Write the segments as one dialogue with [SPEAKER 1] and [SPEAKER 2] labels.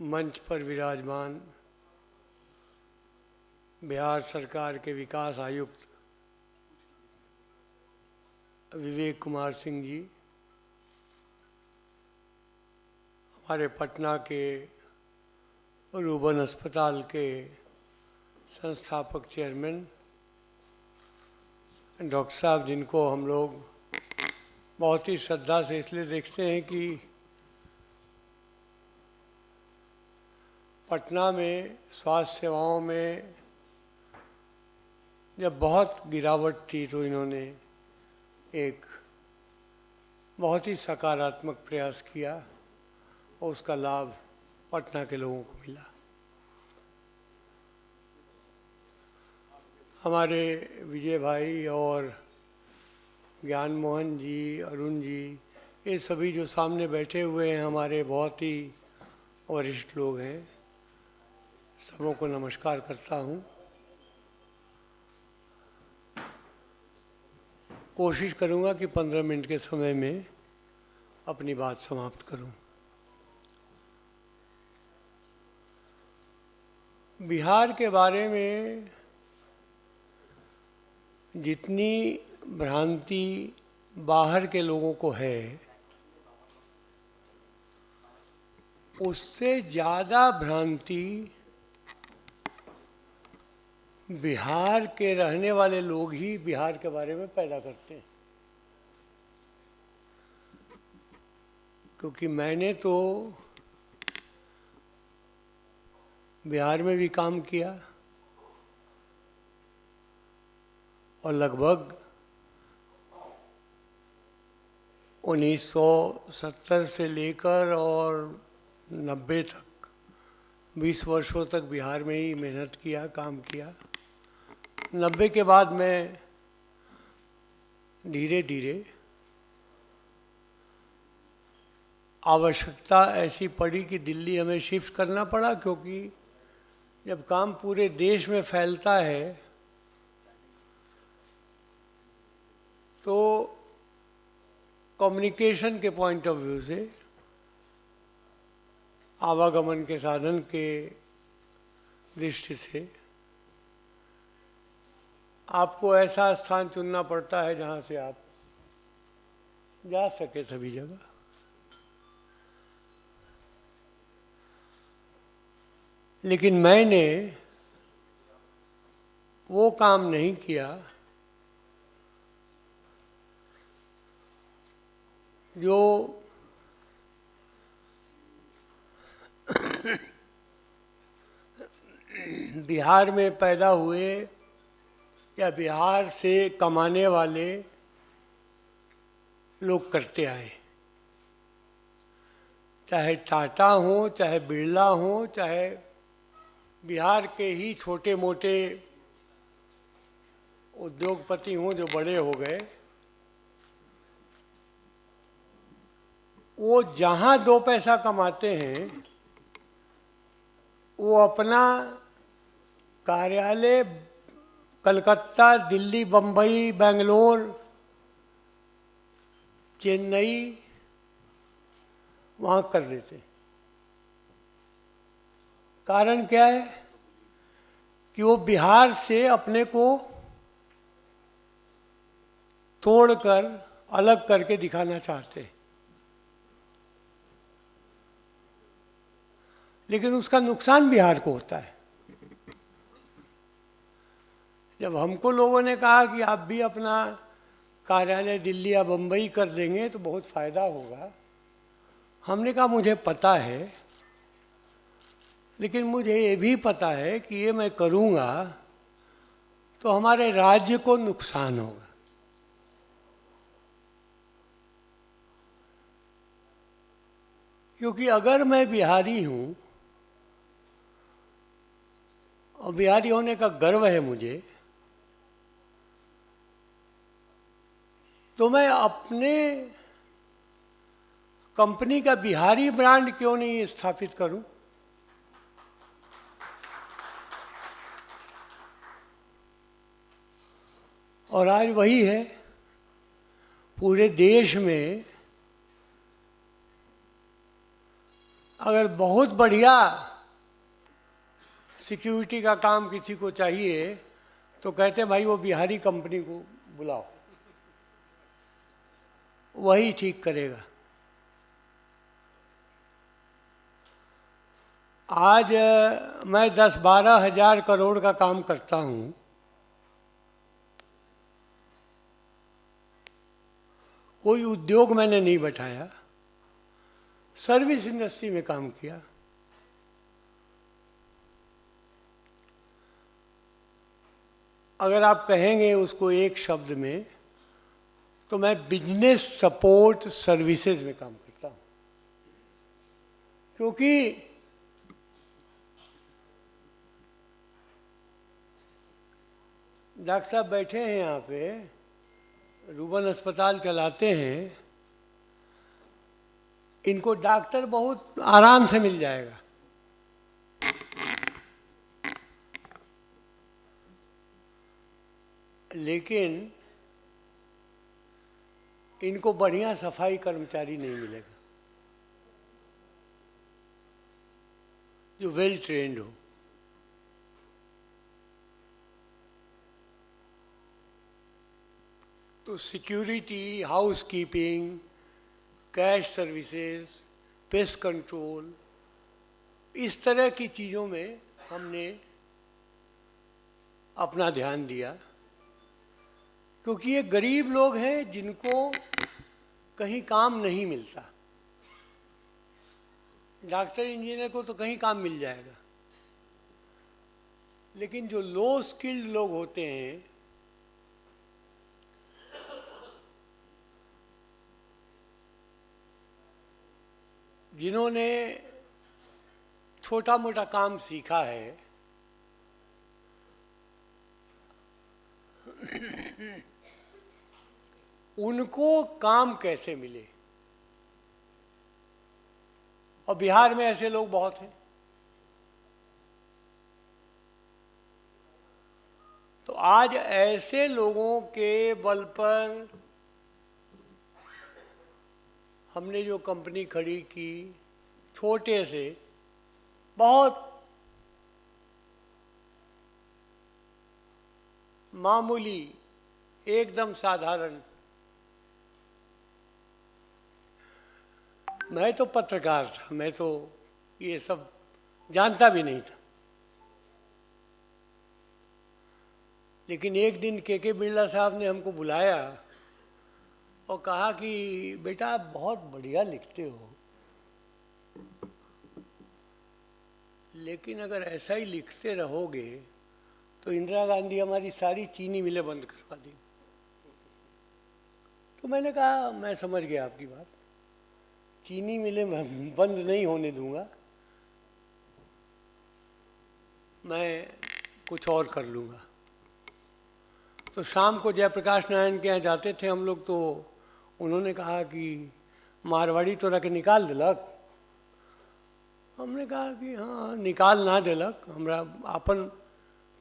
[SPEAKER 1] मंच पर विराजमान बिहार सरकार के विकास आयुक्त विवेक कुमार सिंह जी, हमारे पटना के रूबन अस्पताल के संस्थापक चेयरमैन डॉक्टर साहब, जिनको हम लोग बहुत ही श्रद्धा से इसलिए देखते हैं कि पटना में स्वास्थ्य सेवाओं में जब बहुत गिरावट थी तो इन्होंने एक बहुत ही सकारात्मक प्रयास किया और उसका लाभ पटना के लोगों को मिला। हमारे विजय भाई और ज्ञान मोहन जी, अरुण जी, ये सभी जो सामने बैठे हुए हैं हमारे बहुत ही वरिष्ठ लोग हैं, सबों को नमस्कार करता हूँ। कोशिश करूँगा कि 15 मिनट के समय में अपनी बात समाप्त करूँ। बिहार के बारे में जितनी भ्रांति बाहर के लोगों को है, उससे ज़्यादा भ्रांति बिहार के रहने वाले लोग ही बिहार के बारे में पैदा करते हैं। क्योंकि मैंने तो बिहार में भी काम किया और लगभग 1970 से लेकर और 90 तक 20 वर्षों तक बिहार में ही मेहनत किया, काम किया। 90 के बाद मैं धीरे धीरे आवश्यकता ऐसी पड़ी कि दिल्ली हमें शिफ्ट करना पड़ा, क्योंकि जब काम पूरे देश में फैलता है तो कम्युनिकेशन के पॉइंट ऑफ व्यू से, आवागमन के साधन के दृष्टि से आपको ऐसा स्थान चुनना पड़ता है जहाँ से आप जा सके सभी जगह। लेकिन मैंने वो काम नहीं किया जो बिहार में पैदा हुए या बिहार से कमाने वाले लोग करते आए। चाहे टाटा हो, चाहे बिरला हो, चाहे बिहार के ही छोटे मोटे उद्योगपति हों जो बड़े हो गए, वो जहाँ 2 पैसा कमाते हैं वो अपना कार्यालय कलकत्ता, दिल्ली, बम्बई, बेंगलोर, चेन्नई वहाँ कर देते। कारण क्या है कि वो बिहार से अपने को तोड़कर अलग करके दिखाना चाहते हैं। लेकिन उसका नुकसान बिहार को होता है। जब हमको लोगों ने कहा कि आप भी अपना कार्यालय दिल्ली या बम्बई कर देंगे तो बहुत फ़ायदा होगा, हमने कहा मुझे पता है, लेकिन मुझे ये भी पता है कि ये मैं करूँगा तो हमारे राज्य को नुकसान होगा। क्योंकि अगर मैं बिहारी हूँ और बिहारी होने का गर्व है मुझे, तो मैं अपने कंपनी का बिहारी ब्रांड क्यों नहीं स्थापित करूं? और आज वही है, पूरे देश में अगर बहुत बढ़िया सिक्योरिटी का काम किसी को चाहिए तो कहते हैं भाई वो बिहारी कंपनी को बुलाओ, वही ठीक करेगा। आज मैं 10-12 हजार करोड़ का काम करता हूं, कोई उद्योग मैंने नहीं बैठाया, सर्विस इंडस्ट्री में काम किया। अगर आप कहेंगे उसको एक शब्द में तो मैं बिजनेस सपोर्ट सर्विसेज में काम करता हूं, क्योंकि डॉक्टर साहब बैठे हैं यहाँ पे, रूबन अस्पताल चलाते हैं, इनको डॉक्टर बहुत आराम से मिल जाएगा, लेकिन इनको बढ़िया सफाई कर्मचारी नहीं मिलेगा जो वेल ट्रेंड हो। तो security, housekeeping, cash services, pest control, इस तरह की चीज़ों में हमने अपना ध्यान दिया, क्योंकि ये गरीब लोग हैं जिनको कहीं काम नहीं मिलता। डॉक्टर इंजीनियर को तो कहीं काम मिल जाएगा, लेकिन जो लो स्किल्ड लोग होते हैं, जिन्होंने छोटा मोटा काम सीखा है, उनको काम कैसे मिले। और बिहार में ऐसे लोग बहुत हैं। तो आज ऐसे लोगों के बल पर हमने जो कंपनी खड़ी की, छोटे से बहुत मामूली, एकदम साधारण। मैं तो पत्रकार था, मैं तो ये सब जानता भी नहीं था, लेकिन एक दिन के बिरला साहब ने हमको बुलाया और कहा कि बेटा आप बहुत बढ़िया लिखते हो, लेकिन अगर ऐसा ही लिखते रहोगे तो इंदिरा गांधी हमारी सारी चीनी मिलें बंद करवा देंगी। तो मैंने कहा मैं समझ गया आपकी बात, चीनी मिलें बंद नहीं होने दूंगा, मैं कुछ और कर लूँगा। तो शाम को जयप्रकाश नारायण के यहाँ जाते थे हम लोग, तो उन्होंने कहा कि मारवाड़ी तो रख निकाल दिलक। हमने कहा कि हाँ निकाल ना दिलक, हमरा अपन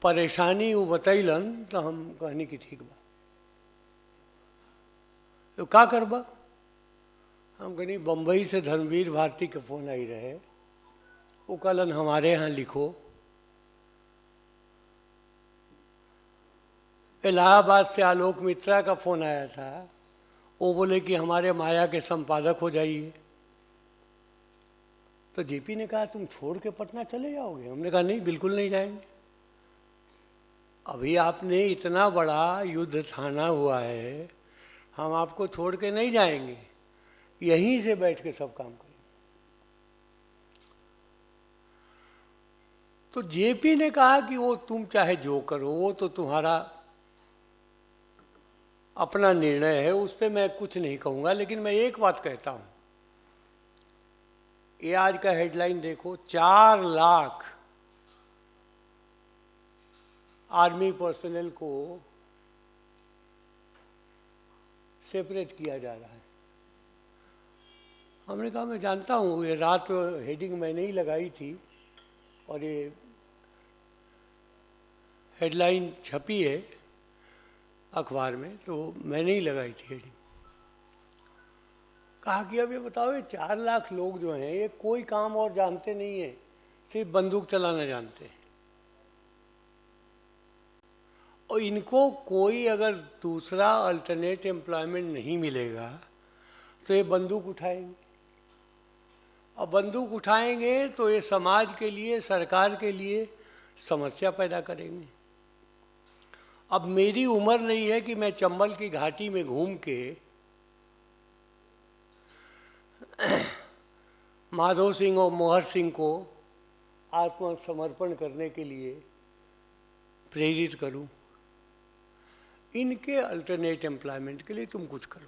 [SPEAKER 1] परेशानी वो बतैलन तो हम कहनी कि ठीक बा, तो का करबा। हम कहनी बम्बई से धर्मवीर भारती के फोन आई रहे, वो कहलन हमारे यहाँ लिखो। इलाहाबाद से आलोक मित्रा का फोन आया था, वो बोले कि हमारे माया के संपादक हो जाइए। तो जेपी ने कहा तुम छोड़ के पटना चले जाओगे। हमने कहा नहीं, बिल्कुल नहीं जाएंगे। अभी आपने इतना बड़ा युद्ध ठाना हुआ है, हम आपको छोड़ के नहीं जाएंगे, यहीं से बैठ के सब काम करेंगे। तो जेपी ने कहा कि वो तुम चाहे जो करो, वो तो तुम्हारा अपना निर्णय है, उस पर मैं कुछ नहीं कहूँगा, लेकिन मैं एक बात कहता हूँ, ये आज का हेडलाइन देखो, 4 लाख आर्मी पर्सनल को सेपरेट किया जा रहा है। हमने कहा मैं जानता हूँ, ये रात हेडिंग मैंने ही लगाई थी और ये हेडलाइन छपी है अखबार में, तो मैंने ही लगाई थी हेडिंग। कहा कि अब ये बताओ, ये 4 लाख लोग जो हैं ये कोई काम और जानते नहीं है, सिर्फ बंदूक चलाना जानते हैं, और इनको कोई अगर दूसरा अल्टरनेट एम्प्लॉयमेंट नहीं मिलेगा तो ये बंदूक उठाएंगे, और बंदूक उठाएंगे तो ये समाज के लिए, सरकार के लिए समस्या पैदा करेंगे। अब मेरी उम्र नहीं है कि मैं चंबल की घाटी में घूम के माधो सिंह और मोहर सिंह को आत्मसमर्पण करने के लिए प्रेरित करूं। इनके अल्टरनेट एम्प्लॉयमेंट के लिए तुम कुछ करो।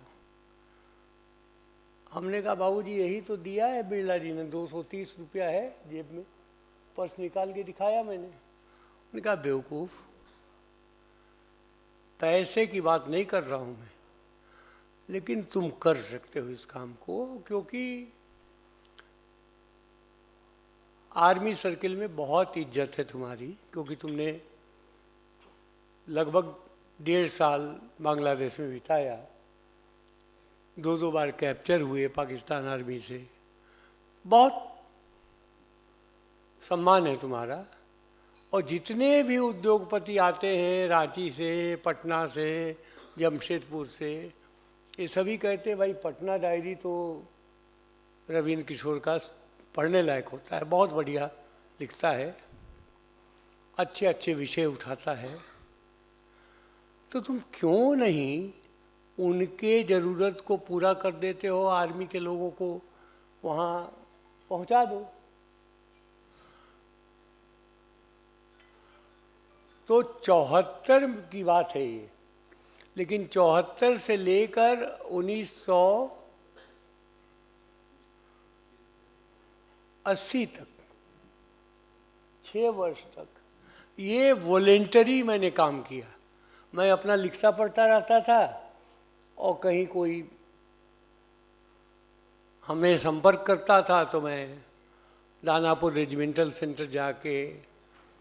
[SPEAKER 1] हमने कहा बाबूजी यही तो दिया है बिरला जी ने, 230 रुपया है जेब में, पर्स निकाल के दिखाया मैंने। उन्होंने कहा बेवकूफ़, पैसे की बात नहीं कर रहा हूँ मैं, लेकिन तुम कर सकते हो इस काम को, क्योंकि आर्मी सर्किल में बहुत इज्जत है तुम्हारी, क्योंकि तुमने लगभग 1.5 साल बांग्लादेश में बिताया, 2 बार कैप्चर हुए पाकिस्तान आर्मी से, बहुत सम्मान है तुम्हारा। और जितने भी उद्योगपति आते हैं रांची से, पटना से, जमशेदपुर से, ये सभी कहते हैं भाई पटना डायरी तो रविंद्र किशोर का पढ़ने लायक होता है, बहुत बढ़िया लिखता है, अच्छे अच्छे विषय उठाता है। तो तुम क्यों नहीं उनके ज़रूरत को पूरा कर देते हो, आर्मी के लोगों को वहाँ पहुँचा दो। तो 74 की बात है ये, लेकिन 74 से लेकर 1980 तक, 6 वर्ष तक ये वॉलेंटरी मैंने काम किया। मैं अपना लिखता पढ़ता रहता था, और कहीं कोई हमें संपर्क करता था तो मैं दानापुर रेजिमेंटल सेंटर जाके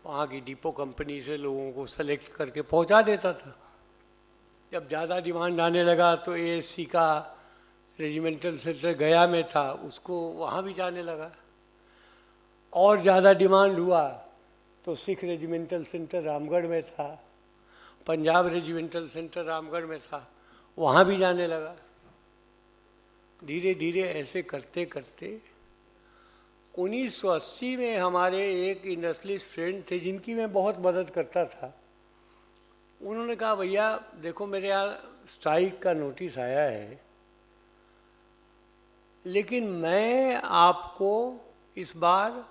[SPEAKER 1] वहाँ की डिपो कंपनी से लोगों को सेलेक्ट करके पहुँचा देता था। जब ज़्यादा डिमांड आने लगा तो एएससी का रेजिमेंटल सेंटर गया में था, उसको वहाँ भी जाने लगा। और ज़्यादा डिमांड हुआ तो सिख रेजिमेंटल सेंटर रामगढ़ में था, पंजाब रेजिमेंटल सेंटर रामगढ़ में था, वहाँ भी जाने लगा। धीरे धीरे ऐसे करते करते 1980 में हमारे एक इंडस्ट्रियलिस्ट फ्रेंड थे जिनकी मैं बहुत मदद करता था। उन्होंने कहा भैया देखो मेरे यहाँ स्ट्राइक का नोटिस आया है, लेकिन मैं आपको इस बार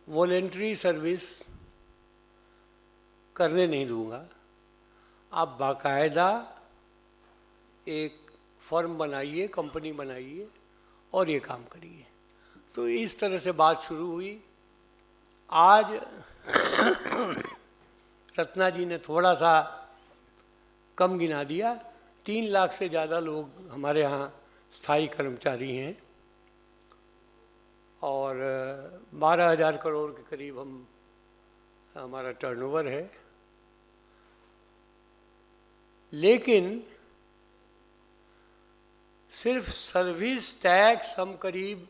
[SPEAKER 1] वॉलेंटरी सर्विस करने नहीं दूंगा, आप बाकायदा एक फर्म बनाइए, कंपनी बनाइए और ये काम करिए। तो इस तरह से बात शुरू हुई। आज रत्ना जी ने थोड़ा सा कम गिना दिया, 3 लाख से ज़्यादा लोग हमारे यहाँ स्थायी कर्मचारी हैं, और 12,000 करोड़ के करीब हमारा टर्नओवर है। लेकिन सिर्फ सर्विस टैक्स हम करीब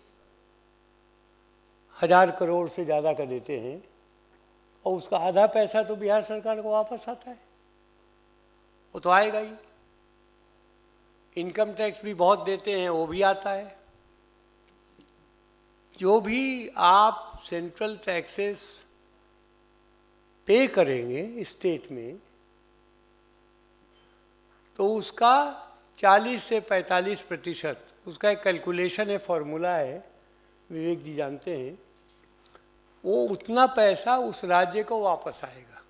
[SPEAKER 1] 1,000 करोड़ से ज़्यादा का देते हैं, और उसका आधा पैसा तो बिहार सरकार को वापस आता है, वो तो आएगा ही। इनकम टैक्स भी बहुत देते हैं, वो भी आता है। जो भी आप सेंट्रल टैक्सेस पे करेंगे स्टेट में, तो उसका 40 से 45% उसका एक कैलकुलेशन है, फॉर्मूला है, विवेक जी जानते हैं, वो उतना पैसा उस राज्य को वापस आएगा,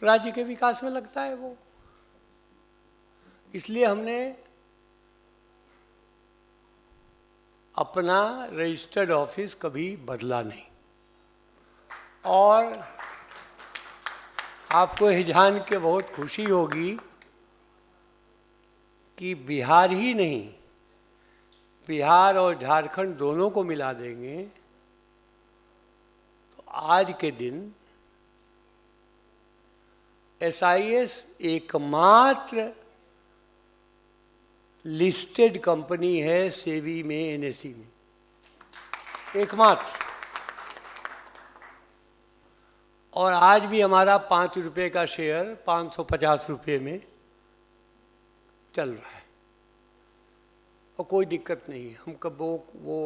[SPEAKER 1] राज्य के विकास में लगता है वो। इसलिए हमने अपना रजिस्टर्ड ऑफिस कभी बदला नहीं। और आपको ये जान के बहुत खुशी होगी कि बिहार ही नहीं, बिहार और झारखंड दोनों को मिला देंगे तो आज के दिन SIS एकमात्र लिस्टेड कंपनी है सेबी में, एनएसई में, एकमात्र। और आज भी हमारा 5 रुपये का शेयर 550 रुपये में चल रहा है और कोई दिक्कत नहीं है। हम कब वो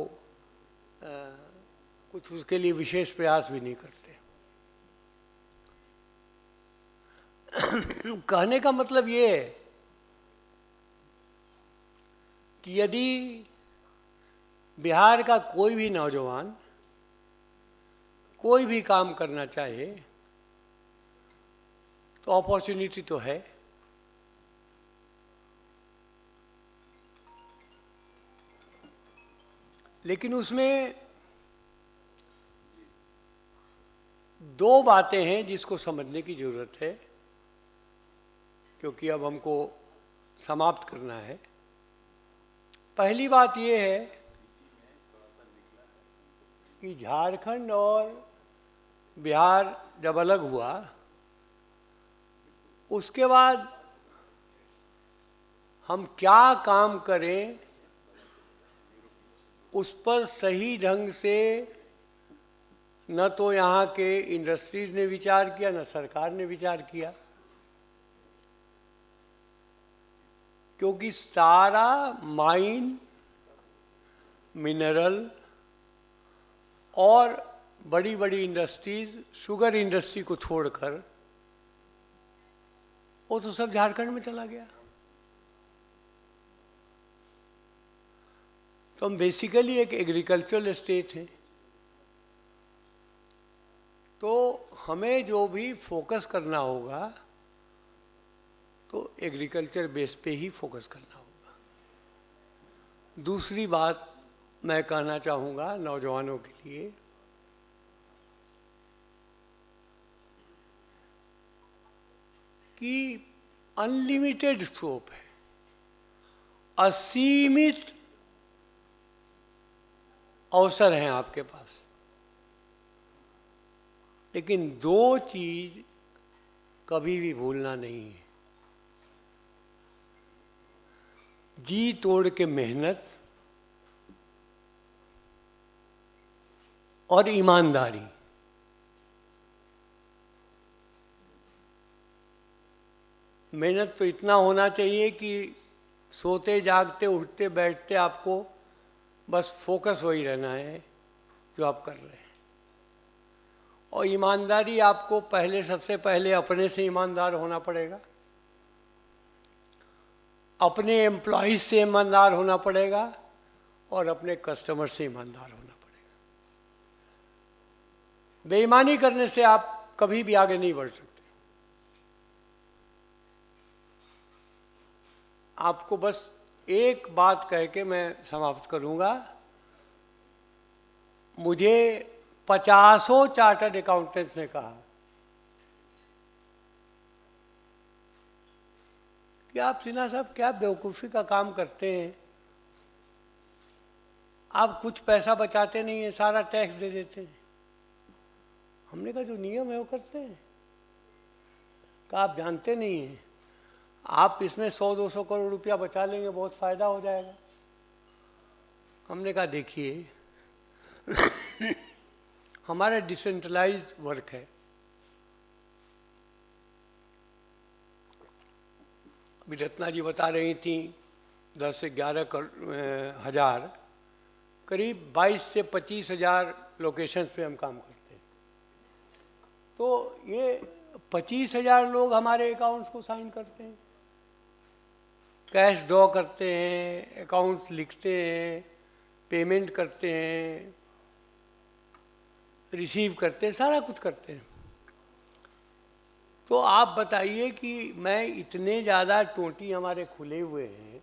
[SPEAKER 1] कुछ उसके लिए विशेष प्रयास भी नहीं करते। कहने का मतलब ये है कि यदि बिहार का कोई भी नौजवान कोई भी काम करना चाहे तो अपॉर्चुनिटी तो है। लेकिन उसमें दो बातें हैं जिसको समझने की जरूरत है, क्योंकि अब हमको समाप्त करना है। पहली बात यह है कि झारखंड और बिहार जब अलग हुआ उसके बाद हम क्या काम करें उस पर सही ढंग से न तो यहाँ के इंडस्ट्रीज ने विचार किया, न सरकार ने विचार किया। क्योंकि सारा माइन, मिनरल और बड़ी बड़ी इंडस्ट्रीज, शुगर इंडस्ट्री को छोड़कर वो तो सब झारखंड में चला गया। तो हम बेसिकली एक एग्रीकल्चरल स्टेट हैं। तो हमें जो भी फोकस करना होगा तो एग्रीकल्चर बेस पे ही फोकस करना होगा। दूसरी बात मैं कहना चाहूँगा नौजवानों के लिए कि अनलिमिटेड स्कोप है, असीमित अवसर हैं आपके पास। लेकिन दो चीज कभी भी भूलना नहीं है, जी तोड़ के मेहनत और ईमानदारी। मेहनत तो इतना होना चाहिए कि सोते जागते उठते बैठते आपको बस फोकस वही रहना है जो आप कर रहे हैं। और ईमानदारी आपको पहले, सबसे पहले अपने से ईमानदार होना पड़ेगा, अपने एम्प्लॉयज से ईमानदार होना पड़ेगा और अपने कस्टमर से ईमानदार होना पड़ेगा। बेईमानी करने से आप कभी भी आगे नहीं बढ़ सकते। आपको बस एक बात कह के मैं समाप्त करूंगा। मुझे 50 चार्टर्ड अकाउंटेंट्स ने कहा कि आप सिन्हा साहब क्या बेवकूफ़ी का काम करते हैं, आप कुछ पैसा बचाते नहीं हैं, सारा टैक्स दे देते हैं। हमने कहा जो नियम है वो करते हैं। कहा आप जानते नहीं हैं, आप इसमें 100-200 करोड़ रुपया बचा लेंगे, बहुत फायदा हो जाएगा। हमने कहा देखिए हमारा डिसेंट्रलाइज्ड वर्क है। अभी रत्ना जी बता रही थी 10 से 11 हज़ार, करीब 22 से 25 हज़ार लोकेशंस पे हम काम करते हैं। तो ये 25 हज़ार लोग हमारे अकाउंट्स को साइन करते हैं, कैश ड्रॉ करते हैं, अकाउंट्स लिखते हैं, पेमेंट करते हैं, रिसीव करते हैं, सारा कुछ करते हैं। तो आप बताइए कि मैं इतने ज़्यादा टोटी हमारे खुले हुए हैं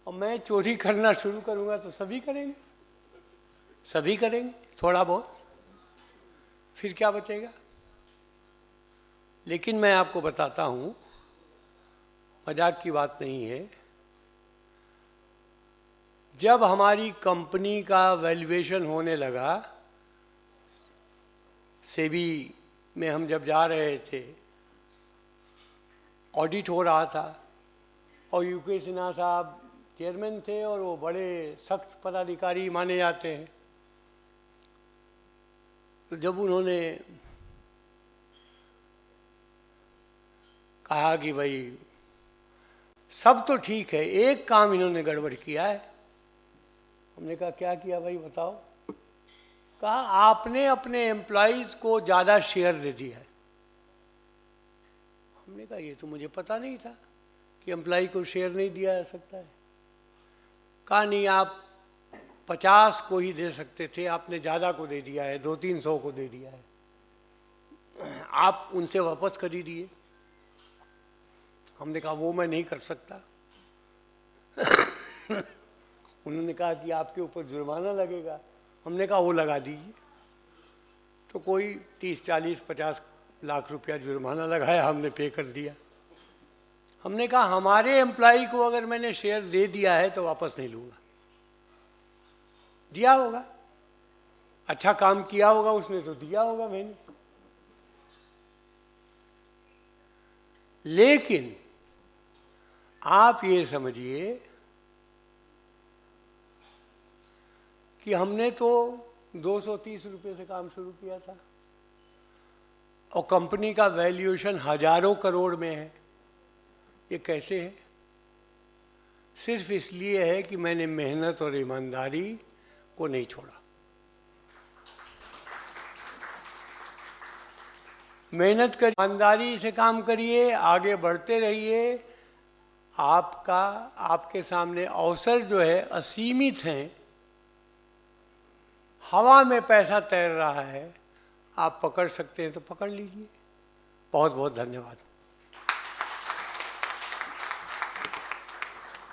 [SPEAKER 1] और मैं चोरी करना शुरू करूँगा तो सभी करेंगे, सभी करेंगे थोड़ा बहुत, फिर क्या बचेगा। लेकिन मैं आपको बताता हूँ, मजाक की बात नहीं है, जब हमारी कंपनी का वैल्यूएशन होने लगा, सेबी में हम जब जा रहे थे, ऑडिट हो रहा था, और यूके सिन्हा साहब चेयरमैन थे और वो बड़े सख्त पदाधिकारी माने जाते हैं। तो जब उन्होंने कहा कि भाई सब तो ठीक है, एक काम इन्होंने गड़बड़ किया है, हमने कहा क्या किया भाई बताओ। कहा आपने अपने एम्प्लॉइज को ज़्यादा शेयर दे दिया है। हमने कहा ये तो मुझे पता नहीं था कि एम्प्लॉय को शेयर नहीं दिया जा सकता है। कहा नहीं, आप 50 को ही दे सकते थे, आपने ज़्यादा को दे दिया है, 200-300 को दे दिया है, आप उनसे वापस खरीदिए। हमने कहा वो मैं नहीं कर सकता। उन्होंने कहा कि आपके ऊपर जुर्माना लगेगा। हमने कहा वो लगा दीजिए। तो कोई 30, 40, 50 लाख रुपया जुर्माना लगाया, हमने पे कर दिया। हमने कहा हमारे एम्प्लॉय को अगर मैंने शेयर दे दिया है तो वापस नहीं लूँगा। दिया होगा, अच्छा काम किया होगा उसने तो दिया होगा मैंने। लेकिन आप ये समझिए कि हमने तो 230 रुपये से काम शुरू किया था और कंपनी का वैल्यूएशन हजारों करोड़ में है। ये कैसे है? सिर्फ इसलिए है कि मैंने मेहनत और ईमानदारी को नहीं छोड़ा। मेहनत कर, ईमानदारी से काम करिए, आगे बढ़ते रहिए। आपके सामने अवसर जो है असीमित हैं। हवा में पैसा तैर रहा है, आप पकड़ सकते हैं तो पकड़ लीजिए। बहुत बहुत धन्यवाद।